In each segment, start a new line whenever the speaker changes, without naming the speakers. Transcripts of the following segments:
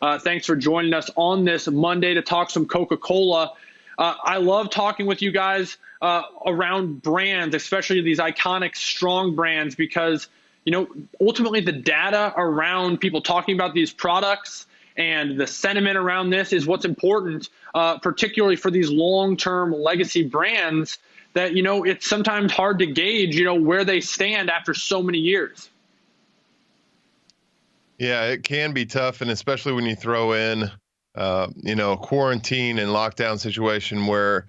Thanks for joining us on this Monday to talk some Coca Cola. I love talking with you guys around brands, especially these iconic, strong brands, because ultimately the data around people talking about these products and the sentiment around this is what's important, particularly for these long-term legacy brands that, it's sometimes hard to gauge, where they stand after so many years.
Yeah, it can be tough, and especially when you throw in, a quarantine and lockdown situation where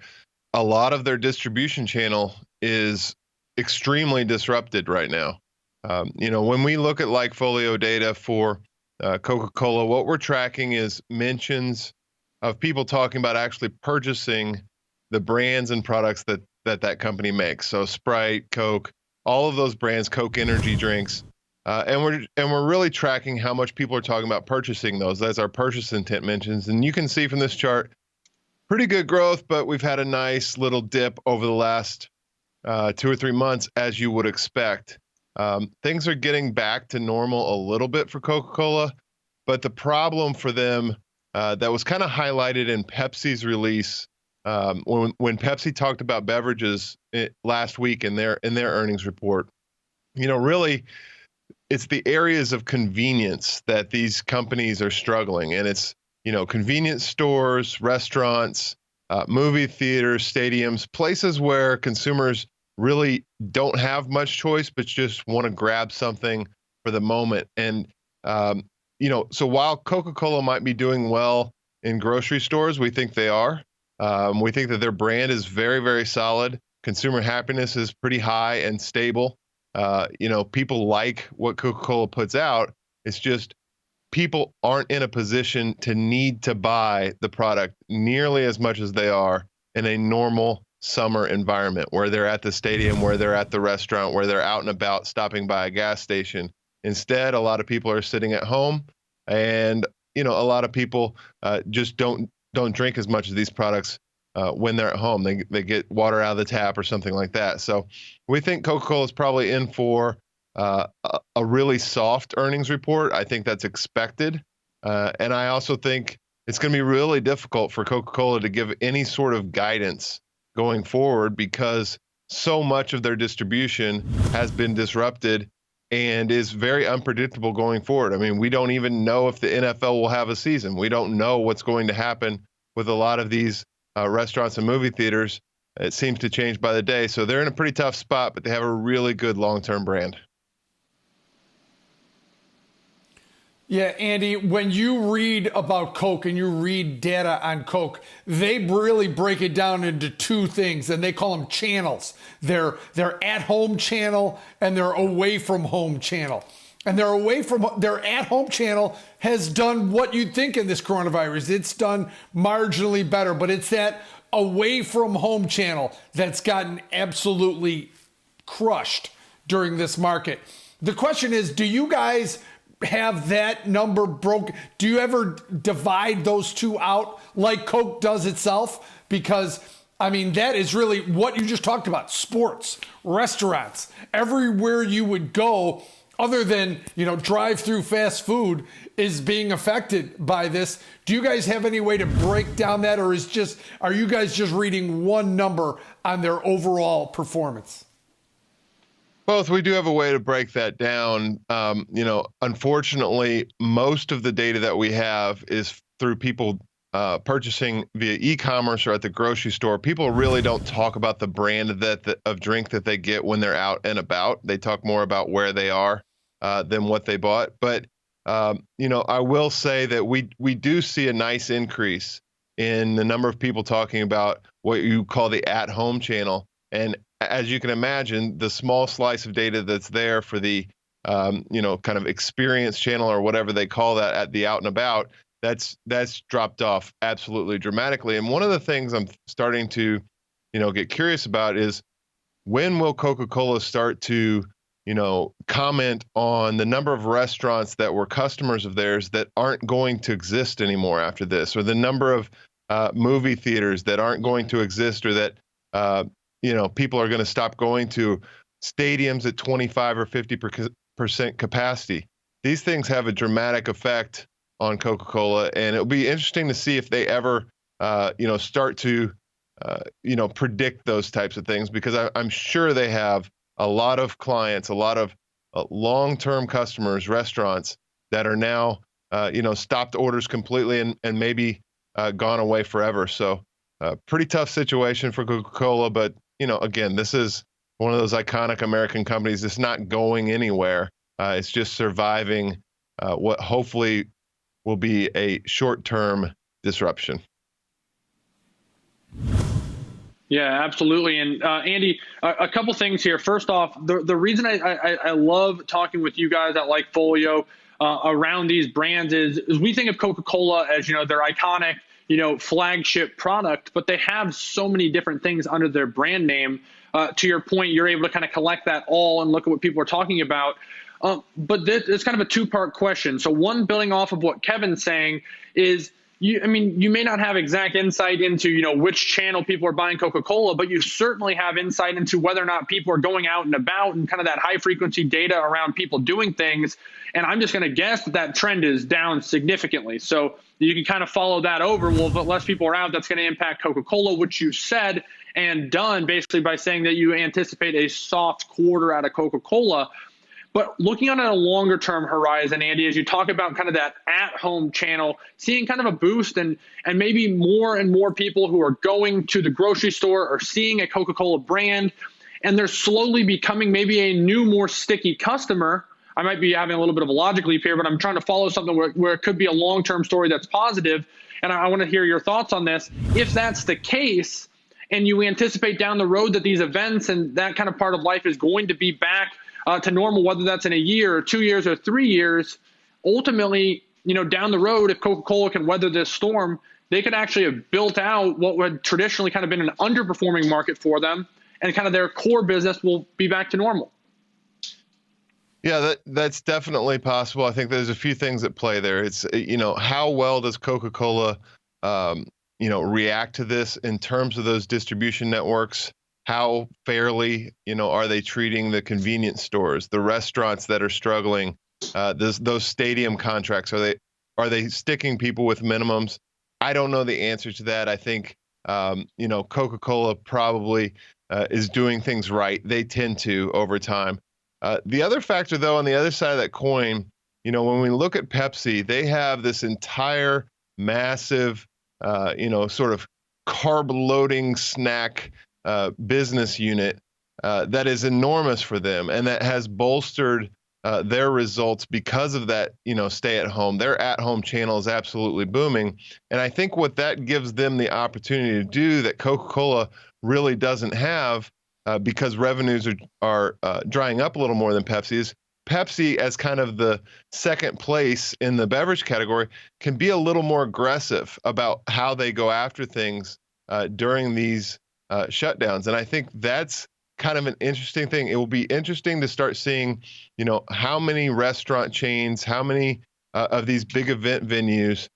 a lot of their distribution channel is extremely disrupted right now. When we look at LikeFolio data for Coca-Cola, what we're tracking is mentions of people talking about actually purchasing the brands and products that company makes. So Sprite, Coke, all of those brands, Coke energy drinks, and we're really tracking how much people are talking about purchasing those. That's our purchase intent mentions, and you can see from this chart pretty good growth, but we've had a nice little dip over the last 2 or 3 months, as you would expect. Things are getting back to normal a little bit for Coca-Cola, but the problem for them that was kind of highlighted in Pepsi's release when Pepsi talked about beverages last week in their earnings report. Really, it's the areas of convenience that these companies are struggling, and it's convenience stores, restaurants, movie theaters, stadiums, places where consumers really don't have much choice, but just want to grab something for the moment. And so while Coca-Cola might be doing well in grocery stores, we think they are. We think that their brand is very, very solid. Consumer happiness is pretty high and stable. People like what Coca-Cola puts out. It's just people aren't in a position to need to buy the product nearly as much as they are in a normal summer environment where they're at the stadium, where they're at the restaurant, where they're out and about stopping by a gas station. Instead, a lot of people are sitting at home, and a lot of people just don't drink as much of these products when they're at home. They get water out of the tap or something like that. So we think Coca-Cola is probably in for a really soft earnings report. I think that's expected. And I also think it's going to be really difficult for Coca-Cola to give any sort of guidance going forward because so much of their distribution has been disrupted and is very unpredictable going forward. I mean, we don't even know if the NFL will have a season. We don't know what's going to happen with a lot of these restaurants and movie theaters. It seems to change by the day. So they're in a pretty tough spot, but they have a really good long-term brand.
Yeah, Andy, when you read about Coke and you read data on Coke, they really break it down into two things, and they call them channels. Their at-home channel and their away-from-home channel. And their at-home channel has done what you'd think in this coronavirus. It's done marginally better, but it's that away-from-home channel that's gotten absolutely crushed during this market. The question is, do you guys have that number broken? Do you ever divide those two out like Coke does itself? Because that is really what you just talked about. Sports, restaurants, everywhere you would go other than, drive-through fast food is being affected by this. Do you guys have any way to break down that, or are you guys just reading one number on their overall performance?
Both. We do have a way to break that down. Unfortunately, most of the data that we have is through people purchasing via e-commerce or at the grocery store. People really don't talk about the brand of drink that they get when they're out and about. They talk more about where they are than what they bought. But I will say that we do see a nice increase in the number of people talking about what you call the at-home channel. And as you can imagine, the small slice of data that's there for the, kind of experience channel or whatever they call that at the out and about, that's dropped off absolutely dramatically. And one of the things I'm starting to, get curious about is when will Coca-Cola start to, comment on the number of restaurants that were customers of theirs that aren't going to exist anymore after this, or the number of movie theaters that aren't going to exist, or that people are going to stop going to stadiums at 25 or 50% capacity. These things have a dramatic effect on Coca Cola, and it'll be interesting to see if they ever start to predict those types of things, because I'm sure they have a lot of clients, a lot of long-term customers, restaurants that are now, stopped orders completely and maybe gone away forever. So, pretty tough situation for Coca Cola. But, again, this is one of those iconic American companies that's not going anywhere. It's just surviving what hopefully will be a short-term disruption.
Yeah, absolutely. And Andy, a couple things here. First off, the reason I love talking with you guys at LikeFolio around these brands is we think of Coca-Cola as, their iconic, flagship product, but they have so many different things under their brand name. To your point, you're able to kind of collect that all and look at what people are talking about. But it's kind of a two-part question. So one, building off of what Kevin's saying is, you may not have exact insight into, which channel people are buying Coca-Cola, but you certainly have insight into whether or not people are going out and about and kind of that high frequency data around people doing things. And I'm just going to guess that trend is down significantly. So you can kind of follow that over. Well, if less people are out, that's going to impact Coca-Cola, which you said and done basically by saying that you anticipate a soft quarter out of Coca-Cola. But looking on a longer term horizon, Andy, as you talk about kind of that at-home channel, seeing kind of a boost and maybe more and more people who are going to the grocery store or seeing a Coca-Cola brand, and they're slowly becoming maybe a new, more sticky customer. I might be having a little bit of a logic leap here, but I'm trying to follow something where it could be a long-term story that's positive. And I want to hear your thoughts on this. If that's the case, and you anticipate down the road that these events and that kind of part of life is going to be back to normal, whether that's in a year or 2 years or 3 years, ultimately, down the road, if Coca-Cola can weather this storm, they could actually have built out what would traditionally kind of been an underperforming market for them, and kind of their core business will be back to normal.
Yeah, that's definitely possible. I think there's a few things at play there. It's, how well does Coca-Cola, react to this in terms of those distribution networks? How fairly, are they treating the convenience stores, the restaurants that are struggling, those stadium contracts? Are they sticking people with minimums? I don't know the answer to that. I think, Coca-Cola probably is doing things right. They tend to over time. The other factor, though, on the other side of that coin, when we look at Pepsi, they have this entire massive, sort of carb loading snack business unit that is enormous for them, and that has bolstered their results because of that, stay at home. Their at home channel is absolutely booming. And I think what that gives them the opportunity to do that Coca-Cola really doesn't have, because revenues are drying up a little more than Pepsi, is Pepsi, as kind of the second place in the beverage category, can be a little more aggressive about how they go after things during these shutdowns. And I think that's kind of an interesting thing. It will be interesting to start seeing, how many restaurant chains, how many of these big event venues,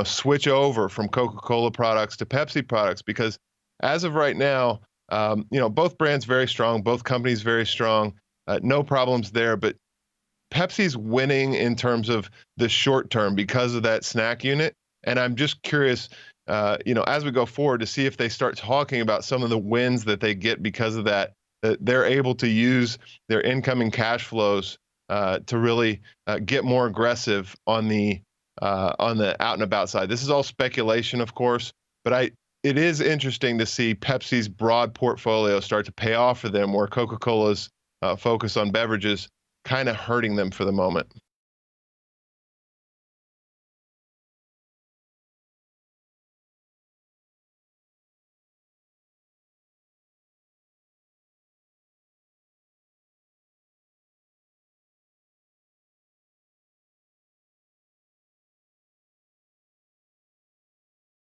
switch over from Coca-Cola products to Pepsi products, because as of right now, both brands very strong, both companies very strong, no problems there. But Pepsi's winning in terms of the short term because of that snack unit. And I'm just curious, as we go forward, to see if they start talking about some of the wins that they get because of that they're able to use their incoming cash flows to really get more aggressive on the out and about side. This is all speculation, of course, but it is interesting to see Pepsi's broad portfolio start to pay off for them, where Coca-Cola's focus on beverages kind of hurting them for the moment.